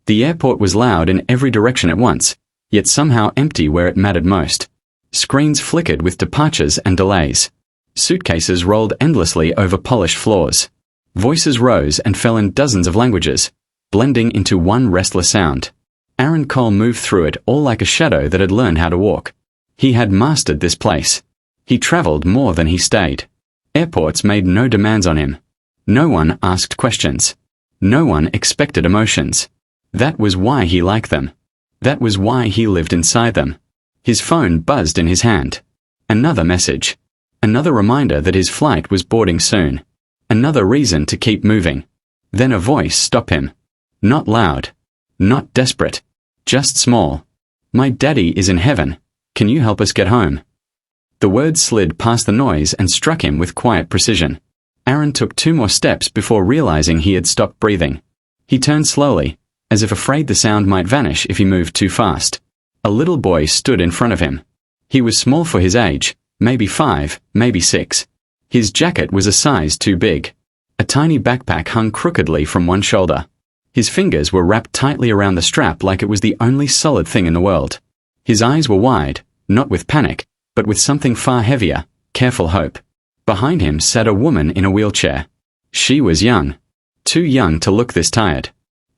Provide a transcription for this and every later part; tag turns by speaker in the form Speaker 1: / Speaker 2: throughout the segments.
Speaker 1: The airport was loud in every direction at once, yet somehow empty where it mattered most. Screens flickered with departures and delays. Suitcases rolled endlessly over polished floors. Voices rose and fell in dozens of languages, blending into one restless sound. Aaron Cole moved through it all like a shadow that had learned how to walk. He had mastered this place. He traveled more than he stayed. Airports made no demands on him. No one asked questions. No one expected emotions. That was why he liked them. That was why he lived inside them. His phone buzzed in his hand. Another message. Another reminder that his flight was boarding soon. Another reason to keep moving. Then a voice stopped him. Not loud. Not desperate. Just small. "My daddy is in heaven. Can you help us get home?" The words slid past the noise and struck him with quiet precision. Aaron took 2 more steps before realizing he had stopped breathing. He turned slowly, as if afraid the sound might vanish if he moved too fast. A little boy stood in front of him. He was small for his age, maybe 5, maybe 6. His jacket was a size too big. A tiny backpack hung crookedly from one shoulder. His fingers were wrapped tightly around the strap like it was the only solid thing in the world. His eyes were wide, not with panic, but with something far heavier, careful hope. Behind him sat a woman in a wheelchair. She was young. Too young to look this tired.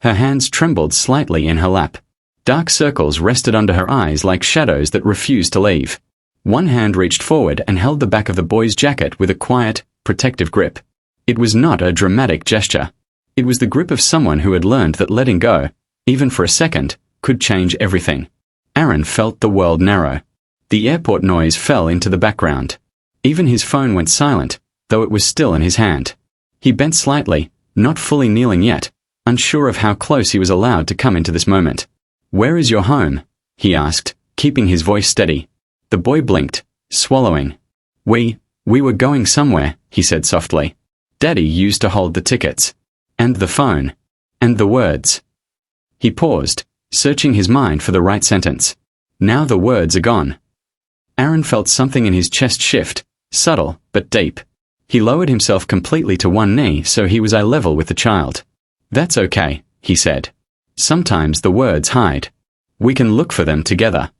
Speaker 1: Her hands trembled slightly in her lap. Dark circles rested under her eyes like shadows that refused to leave. One hand reached forward and held the back of the boy's jacket with a quiet, protective grip. It was not a dramatic gesture. It was the grip of someone who had learned that letting go, even for a second, could change everything. Aaron felt the world narrow. The airport noise fell into the background. Even his phone went silent, though it was still in his hand. He bent slightly, not fully kneeling yet, unsure of how close he was allowed to come into this moment. "Where is your home?" he asked, keeping his voice steady. The boy blinked, swallowing. We were going somewhere," he said softly. "Daddy used to hold the tickets. And the phone. And the words." He paused, searching his mind for the right sentence. Now the words are gone. Aaron felt something in his chest shift, subtle but deep. He lowered himself completely to one knee so he was eye level with the child. "That's okay," he said. "Sometimes the words hide. We can look for them together."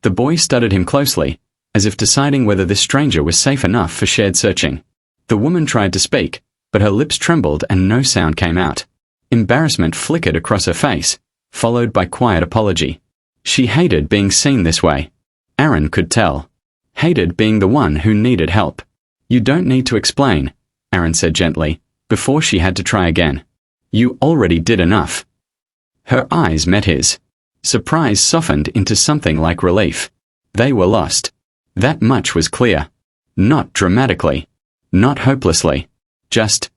Speaker 1: The boy studied him closely, as if deciding whether this stranger was safe enough for shared searching. The woman tried to speak, but her lips trembled and no sound came out. Embarrassment flickered across her face, followed by quiet apology. She hated being seen this way. Aaron could tell. Hated being the one who needed help. "You don't need to explain," Aaron said gently, before she had to try again. "You already did enough." Her eyes met his. Surprise softened into something like relief. They were lost. That much was clear. Not dramatically. Not hopelessly. Just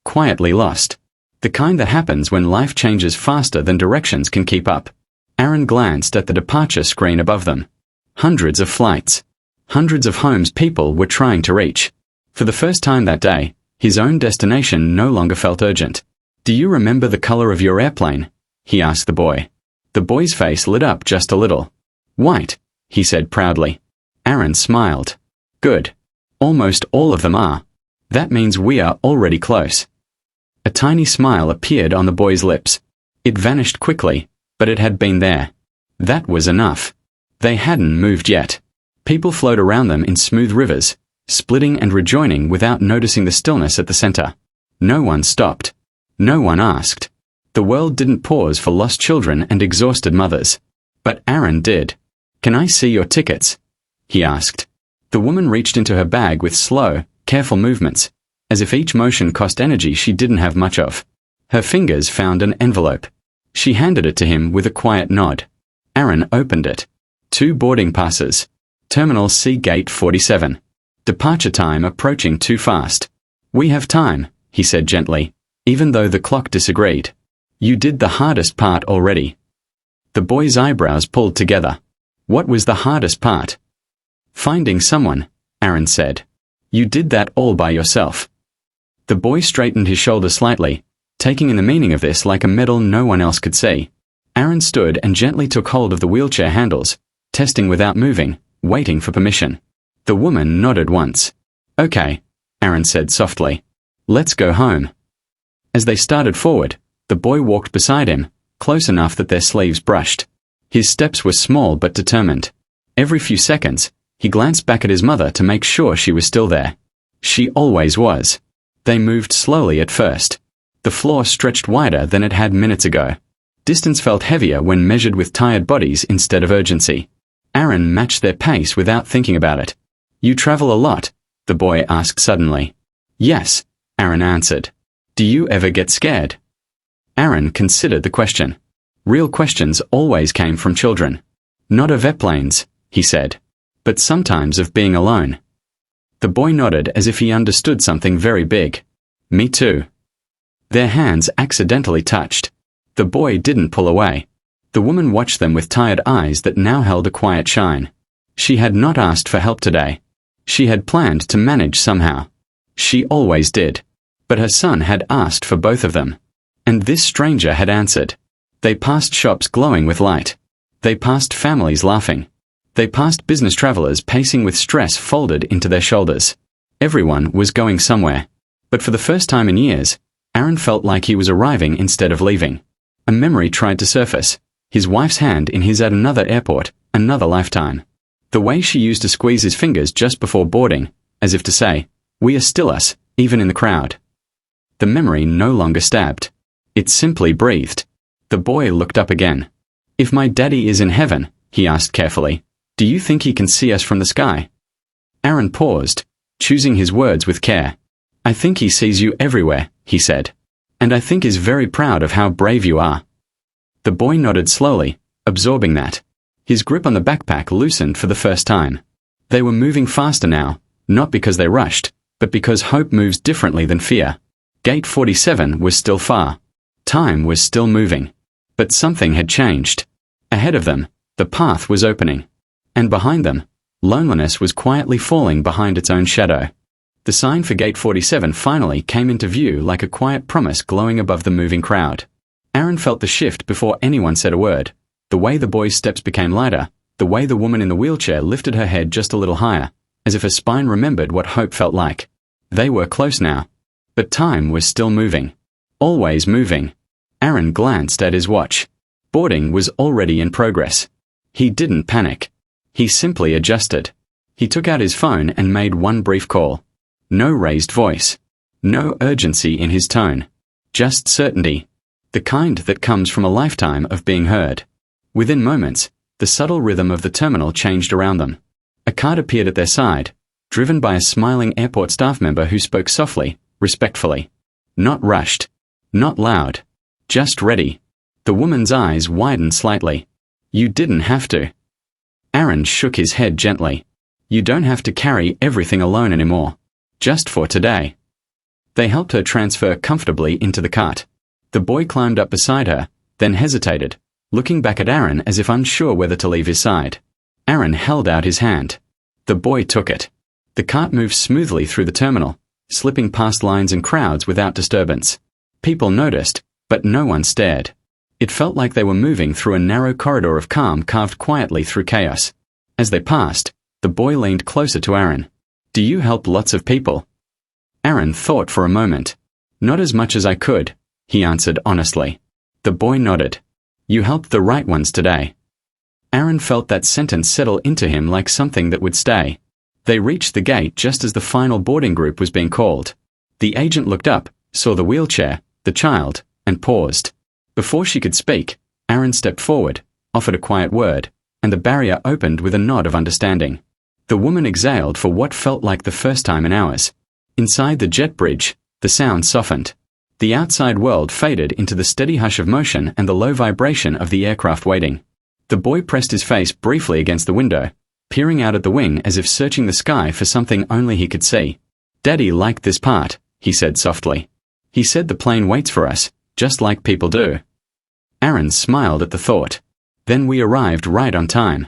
Speaker 1: quietly lost. The kind that happens when life changes faster than directions can keep up. Aaron glanced at the departure screen above them. Hundreds of flights. Hundreds of homes people were trying to reach. For the first time that day, his own destination no longer felt urgent. "Do you remember the color of your airplane?" he asked the boy. The boy's face lit up just a little. "White," he said proudly. Aaron smiled. "Good. Almost all of them are. That means we are already close." A tiny smile appeared on the boy's lips. It vanished quickly, but it had been there. That was enough. They hadn't moved yet. People flowed around them in smooth rivers, splitting and rejoining without noticing the stillness at the center. No one stopped. No one asked. The world didn't pause for lost children and exhausted mothers. But Aaron did. "Can I see your tickets?" he asked. The woman reached into her bag with slow, careful movements, as if each motion cost energy she didn't have much of. Her fingers found an envelope. She handed it to him with a quiet nod. Aaron opened it. 2 boarding passes. Terminal C Gate 47. Departure time approaching too fast. "We have time," he said gently, even though the clock disagreed. "You did the hardest part already." The boy's eyebrows pulled together. What was the hardest part? "Finding someone," Aaron said. "You did that all by yourself." The boy straightened his shoulders slightly, taking in the meaning of this like a medal no one else could see. Aaron stood and gently took hold of the wheelchair handles, testing without moving, waiting for permission. The woman nodded once. "Okay," Aaron said softly. "Let's go home." As they started forward, the boy walked beside him, close enough that their sleeves brushed. His steps were small but determined. Every few seconds, he glanced back at his mother to make sure she was still there. She always was. They moved slowly at first. The floor stretched wider than it had minutes ago. Distance felt heavier when measured with tired bodies instead of urgency. Aaron matched their pace without thinking about it. "You travel a lot?" the boy asked suddenly. "Yes," Aaron answered. "Do you ever get scared?" Aaron considered the question. Real questions always came from children. "Not of airplanes," he said, "but sometimes of being alone." The boy nodded as if he understood something very big. "Me too." Their hands accidentally touched. The boy didn't pull away. The woman watched them with tired eyes that now held a quiet shine. She had not asked for help today. She had planned to manage somehow. She always did. But her son had asked for both of them. And this stranger had answered. They passed shops glowing with light. They passed families laughing. They passed business travelers pacing with stress folded into their shoulders. Everyone was going somewhere. But for the first time in years, Aaron felt like he was arriving instead of leaving. A memory tried to surface. His wife's hand in his at another airport, another lifetime. The way she used to squeeze his fingers just before boarding, as if to say, "We are still us, even in the crowd." The memory no longer stabbed. It simply breathed. The boy looked up again. "If my daddy is in heaven," he asked carefully, "do you think he can see us from the sky?" Aaron paused, choosing his words with care. "I think he sees you everywhere," he said. "And I think is very proud of how brave you are." The boy nodded slowly, absorbing that. His grip on the backpack loosened for the first time. They were moving faster now, not because they rushed, but because hope moves differently than fear. Gate 47 was still far. Time was still moving. But something had changed. Ahead of them, the path was opening. And behind them, loneliness was quietly falling behind its own shadow. The sign for Gate 47 finally came into view like a quiet promise glowing above the moving crowd. Aaron felt the shift before anyone said a word. The way the boy's steps became lighter, the way the woman in the wheelchair lifted her head just a little higher, as if her spine remembered what hope felt like. They were close now. But time was still moving. Always moving. Aaron glanced at his watch. Boarding was already in progress. He didn't panic. He simply adjusted. He took out his phone and made one brief call. No raised voice. No urgency in his tone. Just certainty. The kind that comes from a lifetime of being heard. Within moments, the subtle rhythm of the terminal changed around them. A cart appeared at their side, driven by a smiling airport staff member who spoke softly, respectfully. Not rushed. Not loud. Just ready. The woman's eyes widened slightly. "You didn't have to." Aaron shook his head gently. "You don't have to carry everything alone anymore. Just for today." They helped her transfer comfortably into the cart. The boy climbed up beside her, then hesitated, looking back at Aaron as if unsure whether to leave his side. Aaron held out his hand. The boy took it. The cart moved smoothly through the terminal, slipping past lines and crowds without disturbance. People noticed, but no one stared. It felt like they were moving through a narrow corridor of calm carved quietly through chaos. As they passed, the boy leaned closer to Aaron. "Do you help lots of people?" Aaron thought for a moment. "Not as much as I could," he answered honestly. The boy nodded. "You helped the right ones today." Aaron felt that sentence settle into him like something that would stay. They reached the gate just as the final boarding group was being called. The agent looked up, saw the wheelchair, the child, and paused. Before she could speak, Aaron stepped forward, offered a quiet word, and the barrier opened with a nod of understanding. The woman exhaled for what felt like the first time in hours. Inside the jet bridge, the sound softened. The outside world faded into the steady hush of motion and the low vibration of the aircraft waiting. The boy pressed his face briefly against the window, peering out at the wing as if searching the sky for something only he could see. "Daddy liked this part," he said softly. "He said the plane waits for us, just like people do." Aaron smiled at the thought. Then we arrived right on time.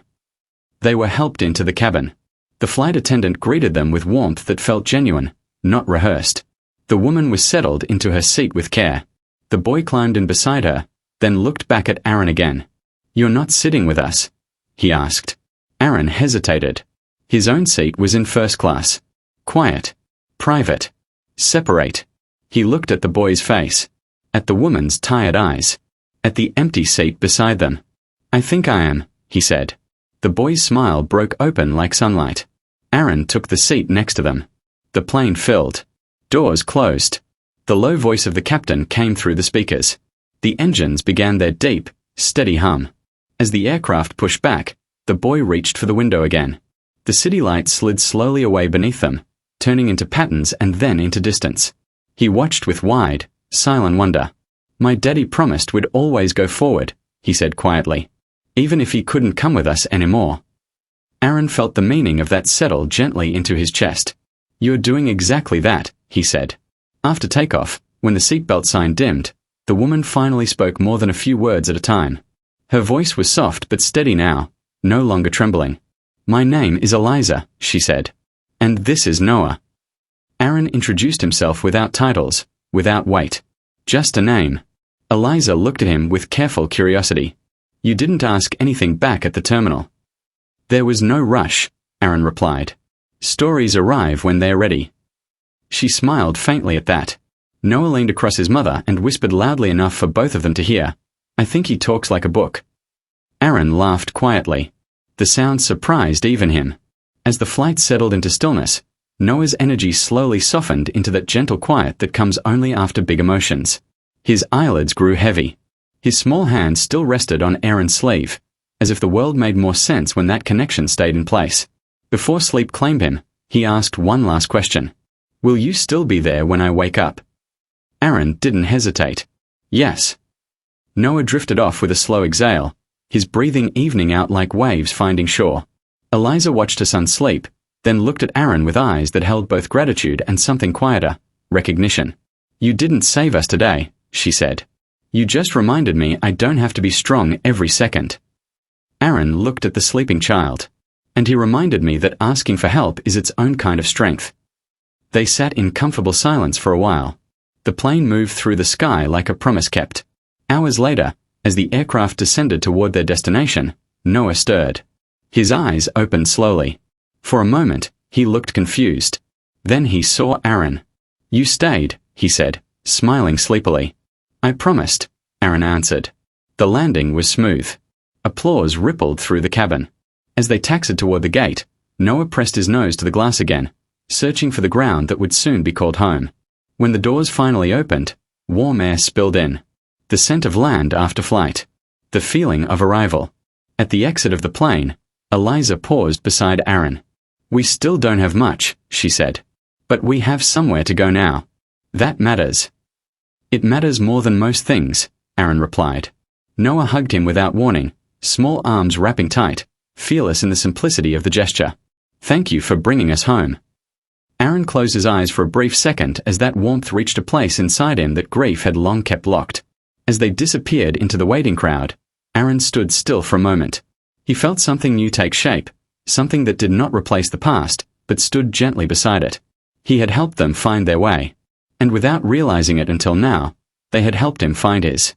Speaker 1: They were helped into the cabin. The flight attendant greeted them with warmth that felt genuine, not rehearsed. The woman was settled into her seat with care. The boy climbed in beside her, then looked back at Aaron again. "You're not sitting with us?" he asked. Aaron hesitated. His own seat was in first class. Quiet. Private. Separate. He looked at the boy's face. At the woman's tired eyes. at the empty seat beside them. "I think I am," he said. The boy's smile broke open like sunlight. Aaron took the seat next to them. The plane filled. Doors closed. The low voice of the captain came through the speakers. The engines began their deep, steady hum. As the aircraft pushed back, the boy reached for the window again. The city lights slid slowly away beneath them, turning into patterns and then into distance. He watched with wide, silent wonder. "My daddy promised we'd always go forward," he said quietly, "even if he couldn't come with us anymore." Aaron felt the meaning of that settle gently into his chest. "You're doing exactly that," he said. After takeoff, when the seatbelt sign dimmed, the woman finally spoke more than a few words at a time. Her voice was soft but steady now, no longer trembling. "My name is Eliza," she said. "And this is Noah." Aaron introduced himself without titles, without weight. Just a name. Eliza looked at him with careful curiosity. "You didn't ask anything back at the terminal." "There was no rush," Aaron replied. "Stories arrive when they're ready." She smiled faintly at that. Noah leaned across his mother and whispered loudly enough for both of them to hear, "I think he talks like a book." Aaron laughed quietly. The sound surprised even him. As the flight settled into stillness, Noah's energy slowly softened into that gentle quiet that comes only after big emotions. His eyelids grew heavy. His small hand still rested on Aaron's sleeve, as if the world made more sense when that connection stayed in place. Before sleep claimed him, he asked one last question. "Will you still be there when I wake up?" Aaron didn't hesitate. "Yes." Noah drifted off with a slow exhale, his breathing evening out like waves finding shore. Eliza watched her son sleep, then looked at Aaron with eyes that held both gratitude and something quieter, recognition. "You didn't save us today," she said. "You just reminded me I don't have to be strong every second." Aaron looked at the sleeping child, and he reminded me that asking for help is its own kind of strength. They sat in comfortable silence for a while. The plane moved through the sky like a promise kept. Hours later, as the aircraft descended toward their destination, Noah stirred. His eyes opened slowly. For a moment, he looked confused. Then he saw Aaron. "You stayed," he said, smiling sleepily. "I promised," Aaron answered. The landing was smooth. Applause rippled through the cabin. As they taxied toward the gate, Noah pressed his nose to the glass again, searching for the ground that would soon be called home. When the doors finally opened, warm air spilled in. The scent of land after flight. The feeling of arrival. At the exit of the plane, Eliza paused beside Aaron. "We still don't have much," she said. "But we have somewhere to go now. That matters." "It matters more than most things," Aaron replied. Noah hugged him without warning, small arms wrapping tight, fearless in the simplicity of the gesture. "Thank you for bringing us home." Aaron closed his eyes for a brief second as that warmth reached a place inside him that grief had long kept locked. As they disappeared into the waiting crowd, Aaron stood still for a moment. He felt something new take shape, something that did not replace the past, but stood gently beside it. He had helped them find their way, and without realizing it until now, they had helped him find his.